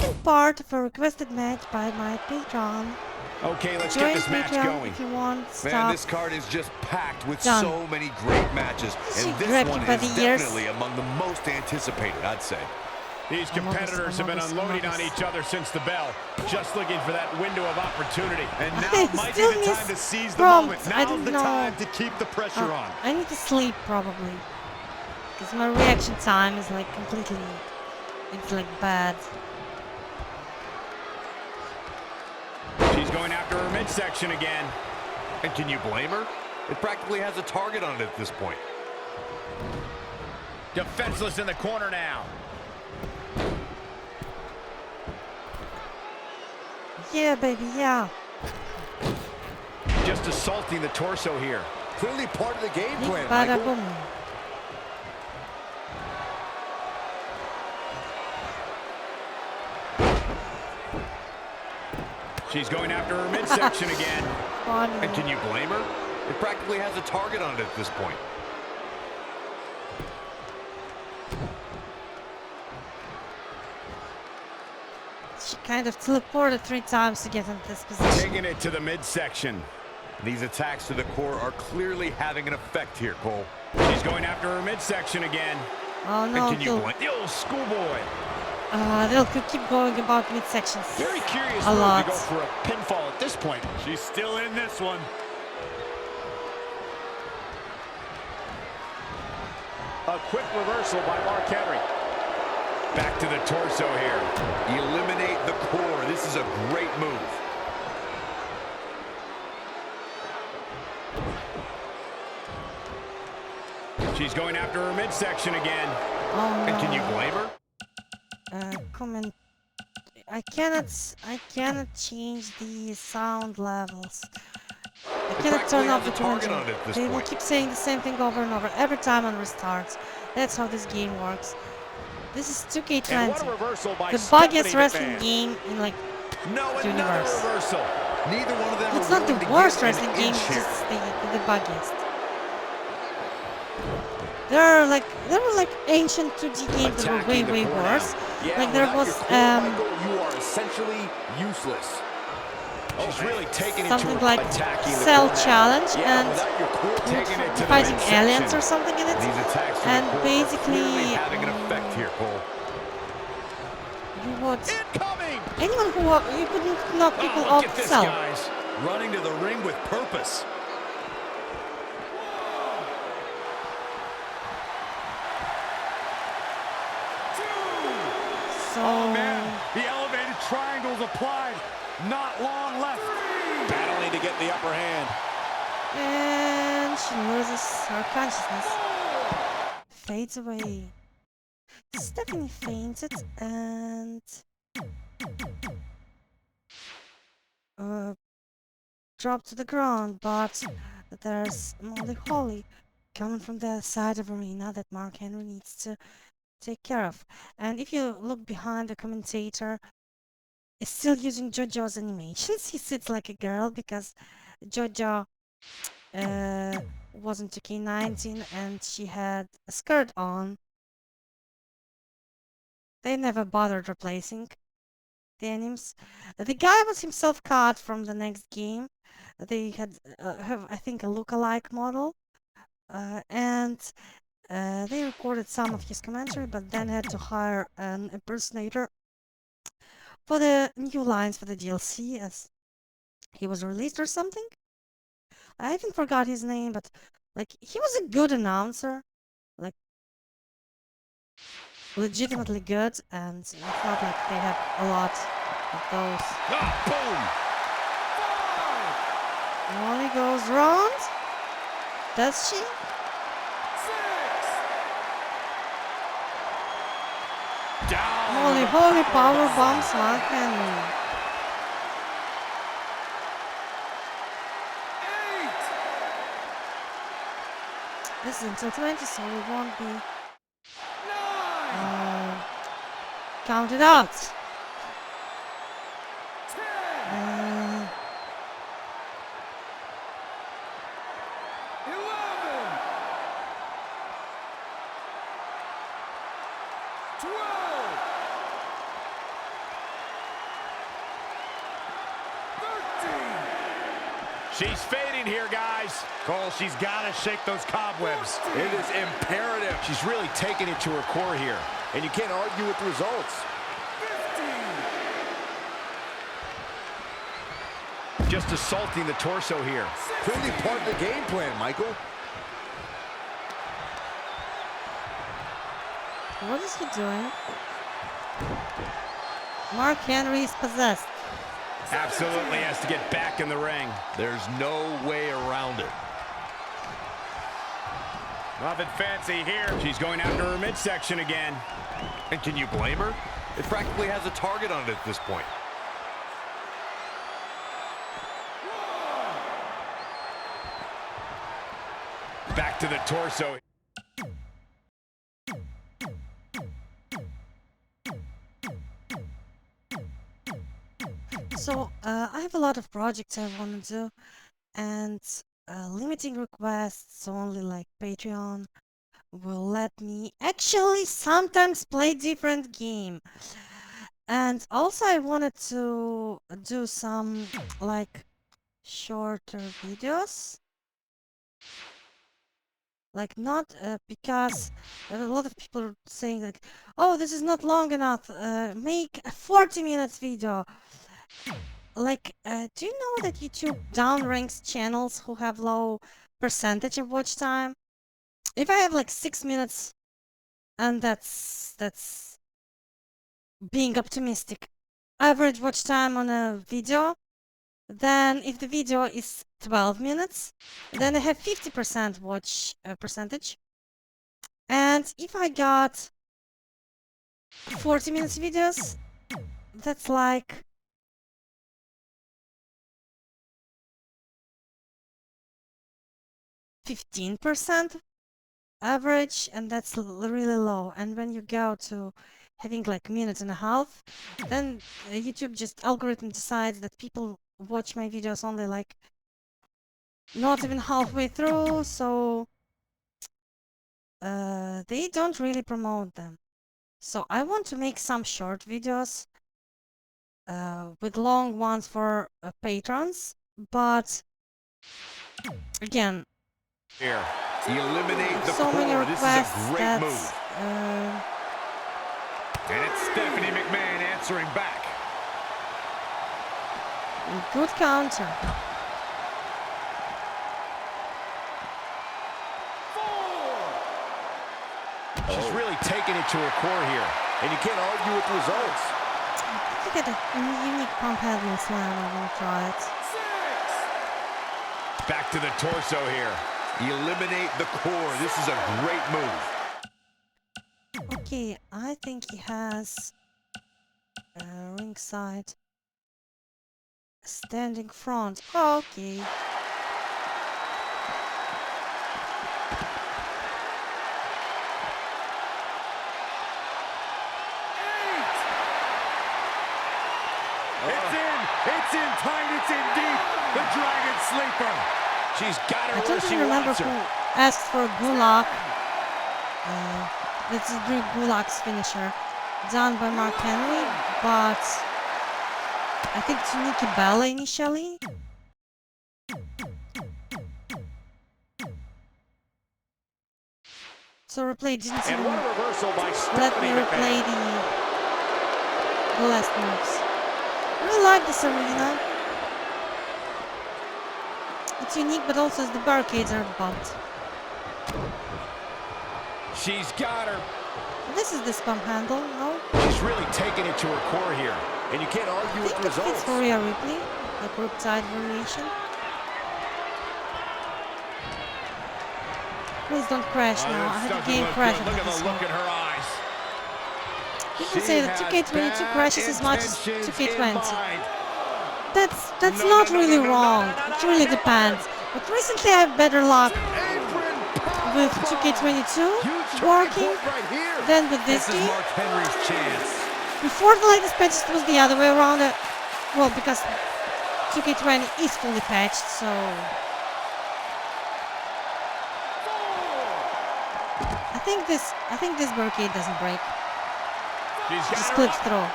second part of a requested match by my patron. Okay, let's Join get this match Patreon going. if you want Man, stuff. this card is just packed with Done. so many great matches, and this one is definitely among the most anticipated, I'd say. These competitors have been unloading on each other since the bell, just looking for that window of opportunity. And now might be the time to seize the moment. Now's the time to keep the pressure on. I need to sleep probably, because my reaction time is like completely, it's like bad. She's going after her midsection again. And can you blame her? It practically has a target on it at this point. Defenseless in the corner now. Yeah, baby, yeah. Just assaulting the torso here. Clearly part of the game plan, Bada Michael. boom. She's going after her midsection again. Funny. And can you blame her? It practically has a target on it at this point. She kind of teleported 3 times to get into this position. Taking it to the midsection. These attacks to the core are clearly having an effect here, Cole. She's going after her midsection again. Oh no, And can you blame The old schoolboy. they'll keep going about midsections. Very curious a move lot. to go for a pinfall at this point. She's still in this one. A quick reversal by MyCAREER. Back to the torso here. Eliminate the core. This is a great move. She's going after her midsection again. Oh no. And can you blame her? Comment. I cannot change the sound levels. I cannot turn off the target comment. on it at this They will point. keep saying the same thing over and over every time on restarts. That's how this game works. This is And what a 2K20, reversal by the Stephanie buggiest wrestling McMahon. game in like No, another universe. reversal. Neither one of them It's are not the willing to worst give an wrestling game, inch it's here. just the buggiest. There were like ancient 2D games that were way worse. Yeah, Like there without was your core, Michael, you are essentially useless. She's really taking it something to like attacking the Cell corner. Challenge Yeah, and without your core, Taking it to the fighting midsection. aliens or something in it. These attacks to And the core basically, are clearly having an effect here, Cole. You would Incoming! anyone who you couldn't knock people Look off at the this, cell. guys. Running to the ring with purpose. So Oh, man. The elevated triangle's applied. Not long left. Battling to get the upper hand. and she loses her consciousness. Fades away. Stephanie fainted and dropped to the ground, but there's Molly Holly coming from the side of the arena that Mark Henry needs to take care of. And if you look behind, the commentator is still using JoJo's animations. He sits like a girl because JoJo wasn't 2K19 and she had a skirt on. They never bothered replacing the animes. The guy was himself cut from the next game. They had, have, I think, a look-alike model. And they recorded some of his commentary, but then had to hire an impersonator for the new lines for the DLC as he was released or something. I even forgot his name, but like he was a good announcer, like legitimately good, and it's not like they have a lot of those. Boom! Molly goes round. Does she? Down. Molly Holly power bombs Mark Henry. This is until 20, so we won't be counted out. Uh, 12. She's fading here, guys. Cole, she's got to shake those cobwebs. It is imperative. She's really taking it to her core here, and you can't argue with the results. 15. Just assaulting the torso here. Clearly part of the game plan, Michael. What is he doing? Mark Henry is possessed. Absolutely has to get back in the ring. There's no way around it. Nothing fancy here. She's going after her midsection again. And can you blame her? It practically has a target on it at this point. Back to the torso. So, I have a lot of projects I want to do, and limiting requests, only like Patreon, will let me actually sometimes play different game. And also I wanted to do some like shorter videos. Like not because a lot of people are saying like, oh, this is not long enough, make a 40 minutes video. Like, do you know that YouTube downranks channels who have low percentage of watch time? If I have like 6 minutes, and that's being optimistic, average watch time on a video, then if the video is 12 minutes, then I have 50% watch percentage. And if I got 40 minutes videos, that's like 15% average, and that's really low. And when you go to having like a minute and a half, then YouTube just algorithm decides that people watch my videos only like not even halfway through, so they don't really promote them. So I want to make some short videos with long ones for patrons, but again, Here, eliminate the so core. many This is requests a great that move. And it's Stephanie McMahon answering back. good counter. She's really taking it to her core here. And you can't argue with the results. Look at a unique pump handle slam. I want to try it. Back to the torso here. Eliminate the core. This is a great move. Okay, I think he has ringside standing front. Okay. It's in tight, it's in deep. The Dragon Sleeper. She's got her I where don't she even remember wants who her. asked for Gulak. This is Drew Gulak's finisher, done by Mark Henry, but I think to Nikki Bella initially. So replay didn't And even what a reversal by let me Stephanie replay McMahon. the last moves. I really like this arena. It's unique, but also the barricades are bumped. She's got her. This is this pump handle, no? She's really taking it to her core here. And you can't I argue with think the it fits results. for Rhea Ripley, like Riptide variation. Please don't crash now. I had a game crash Look at this the look one. in her eyes. People say that 2K22 crashes as much as Intentions in 2K20. mind. That's No, not no, no, really no, no, no, wrong. no, no, no, It really no. depends. But recently I have better luck Apron with powerbomb. 2K22 Huge working point right here. than with this This is game. Mark Henry's chance. Before the latest patch it was the other way around. Well, because 2K20 is fully patched, so I think this barricade doesn't break. She's got Just her clips up. through.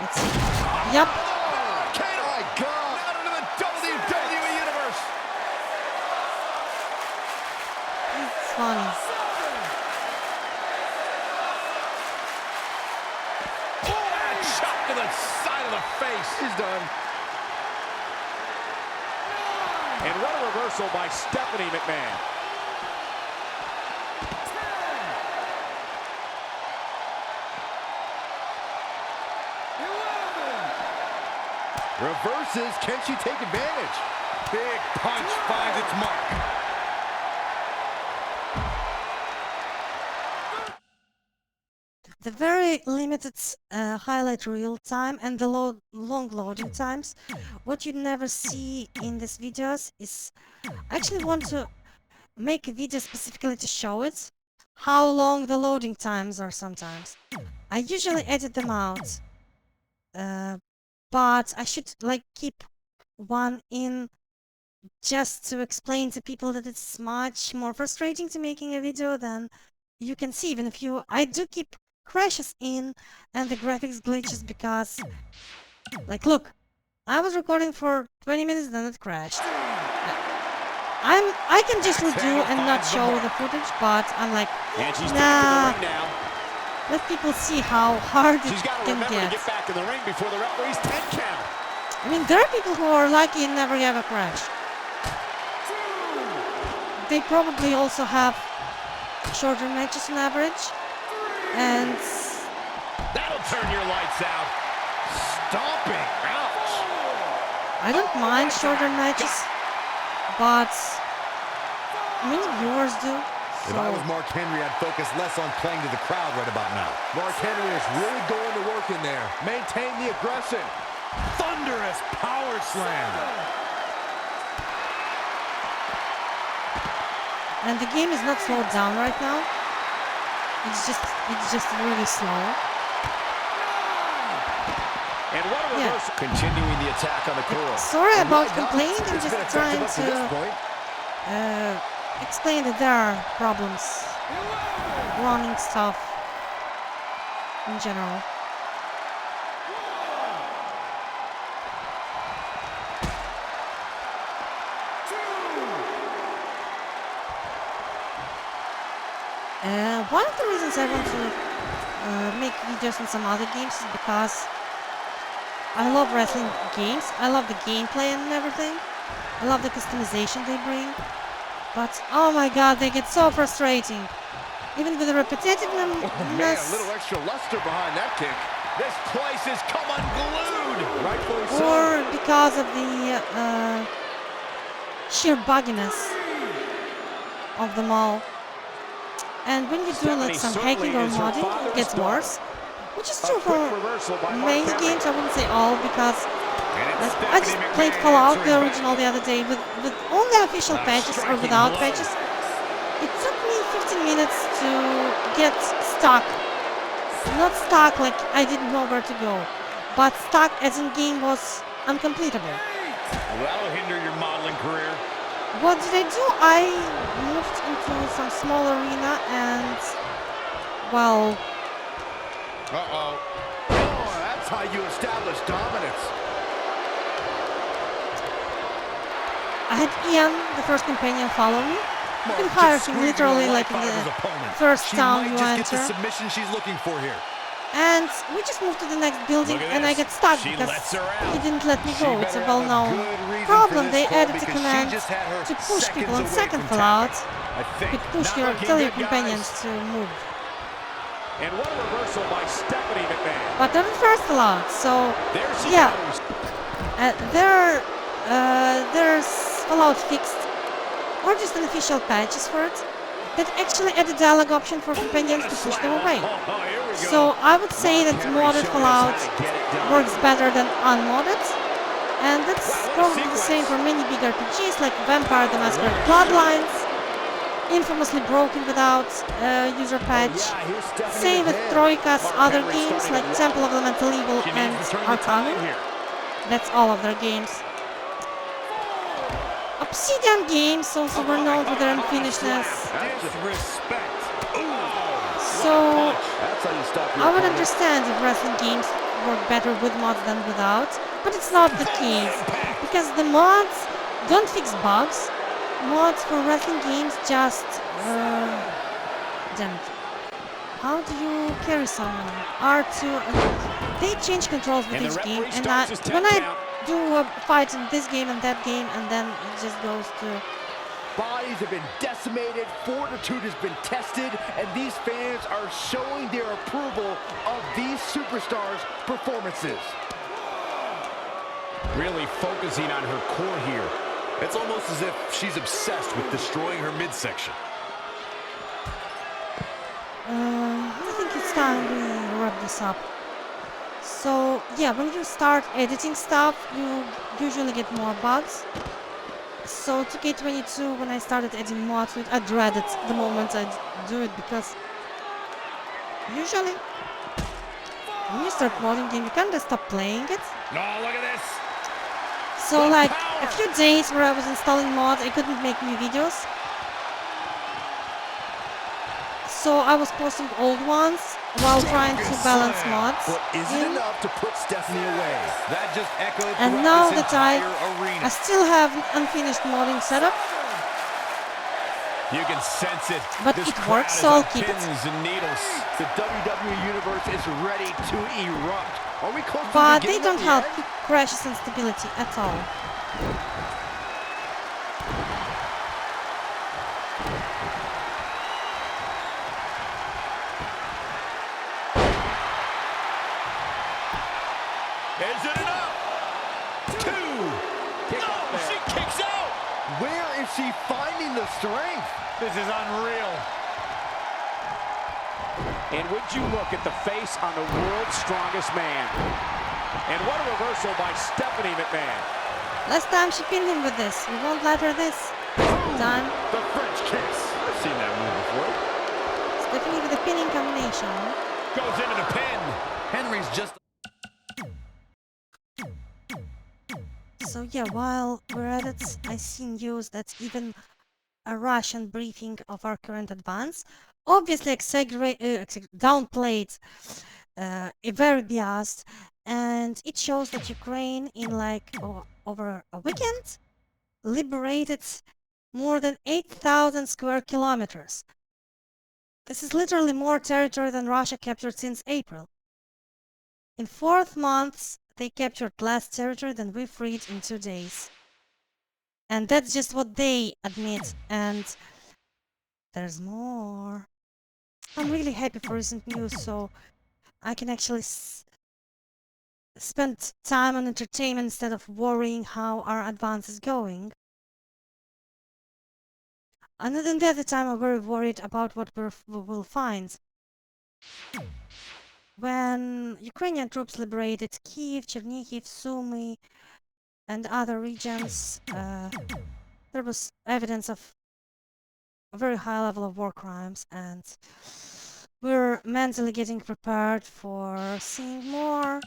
Let's see. Yup. Oh my God. Out into the WWE Universe. funny. Shot to the side of the face. He's done. And what a reversal by Stephanie McMahon. Reverses. Can she take advantage? Big punch finds its mark. The very limited highlight reel time and the long loading times, what you never see in these videos is, I actually want to make a video specifically to show it, how long the loading times are sometimes. I usually edit them out, but I should like keep one in just to explain to people that it's much more frustrating to making a video than you can see. Even if I do keep crashes in and the graphics glitches because, like, look, I was recording for 20 minutes, then it crashed. I can just redo and not show the footage, but I'm like, nah, let people see how hard it can get. Get back in the ring before the referee's 10 count. I mean, there are people who are lucky and never have a crash. They probably also have shorter matches on average. And that'll turn your lights out. Stomping. Ouch. I don't mind shorter matches, but many viewers do. If I was Mark Henry, I'd focus less on playing to the crowd right about now. Mark Henry is really going to work in there. Maintain the aggression. Thunderous power slam. And the game is not slowed down right now. It's just really slow. And what a reversal. Continuing the attack on the core. Sorry about complaining. I'm just trying to explain that there are problems running stuff in general. One of the reasons I want to make videos on some other games is because I love wrestling games. I love the gameplay and everything. I love the customization they bring. But oh my god, they get so frustrating. Even with the repetitiveness. Man, a little extra luster behind that kick. This place has come unglued. Rightfully so. Or because of the sheer bugginess of them all. And when you're doing like some hacking or modding, it gets worse. Which is true for many games, I wouldn't say all, because I just played Fallout, the original, the other day with only official patches or without patches. It took me 15 minutes to get stuck. Not stuck like I didn't know where to go, but stuck as in game was uncompletable. Well, that'll hinder your modeling career. What did I do? I moved into some small arena and, well... Uh-oh. Oh, that's how you establish dominance. I had Ian, the first companion, follow me. You can hire him literally like in the first town you enter. The submission she's looking for here. And we just moved to the next building and I got stuck because he didn't let me go. It's a well-known problem. They added the command to push people on second Fallout. You could tell your companions to move. And what a reversal by Stephanie McMahon. But not in first Fallout, so yeah. There's Fallout fixed, or just unofficial patches for it, that actually add a dialogue option for companions to push them away. So I would say that modded Fallout works better than unmodded, and that's probably the same for many big RPGs like Vampire the Masquerade Bloodlines, infamously broken without user patch. Same with Troika's other games like Temple of Elemental Evil and Arcanum. That's all of their games. Obsidian games also were known for their unfinishedness. So I would understand if wrestling games work better with mods than without, but it's not the case, because the mods don't fix bugs, mods for wrestling games just damn it. How do you carry someone? R2 they change controls with each game, and when I do a fight in this game and that game, and then it just goes to Bodies have been decimated, fortitude has been tested, and these fans are showing their approval of these superstars' performances. Really focusing on her core here. It's almost as if she's obsessed with destroying her midsection. I think it's time we wrap this up. So yeah, when you start editing stuff, you usually get more bugs. So 2K22, when I started editing mods, I dreaded the moment I do it, because usually when you start modding game, you can't just stop playing it. No, look at this. So like a few days where I was installing mods, I couldn't make new videos. So I was posting old ones while trying to balance mods. But is it enough to put Stephanie away? That just echoed And now that I still have unfinished modding setup, You can sense it. but This it crowd works, is so I'll on keep it. pins and needles. The WWE Universe is ready to erupt. Are we close to But the they beginning don't of help the end? crashes and stability at all. Is it enough? Two. No, she kicks out. Where is she finding the strength? This is unreal. And would you look at the face on the world's strongest man? And what a reversal by Stephanie McMahon. Last time she pinned him with this. We won't let her this time. The French kiss. I've seen that move before. Stephanie with a pinning combination. Goes into the pin. Henry's just... So yeah, while we're at it, I see news that even a Russian briefing of our current advance obviously downplayed, very biased, and it shows that Ukraine in like over a weekend liberated more than 8,000 square kilometers. This is literally more territory than Russia captured since April. In 4 months, they captured less territory than we freed in 2 days. And that's just what they admit, and there's more. I'm really happy for recent news, so I can actually spend time on entertainment instead of worrying how our advance is going. And then the other time I'm very worried about what we will find. When Ukrainian troops liberated Kiev, Chernihiv, Sumy, and other regions, there was evidence of a very high level of war crimes, and we're mentally getting prepared for seeing more.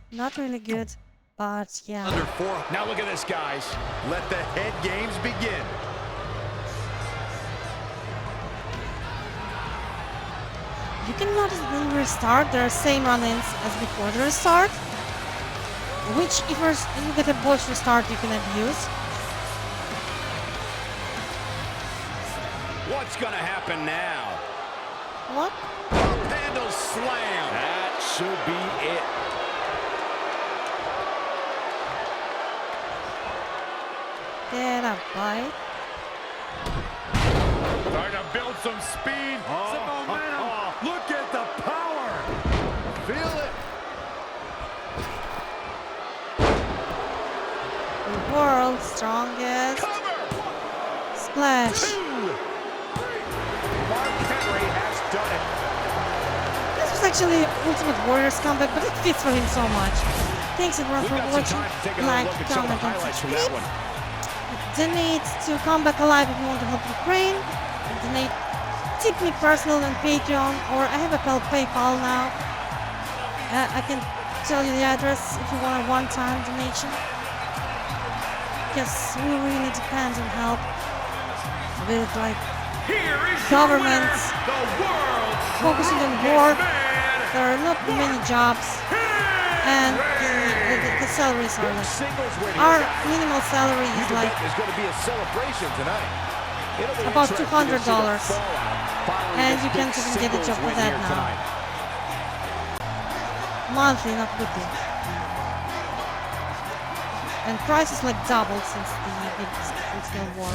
Not really good, but yeah. Under 4. Now look at this, guys. Let the head games begin. You can notice when we restart, there are same run-ins as before the restart, which if you get a boss restart, you can abuse. What's gonna happen now? What? Handle slam. That should be it. Get up, boy. Trying to build some speed, some momentum. Look at the power. Feel it. The world's strongest splash. Mark Henry has done it. This was actually Ultimate Warrior's comeback, but it fits for him so much. Thanks everyone for watching. Like, comment, and subscribe. Donate to Comeback Alive if you want to help Ukraine. Donate, tip me personally on Patreon, or I have a PayPal now. I can tell you the address if you want a one-time donation. Because we really depend on help with like governments focusing on war. There are not many jobs, and the salaries are like, our minimal salary is like about $200, and you can't even get a job for that now. Monthly, not weekly. And price is like doubled since the big war.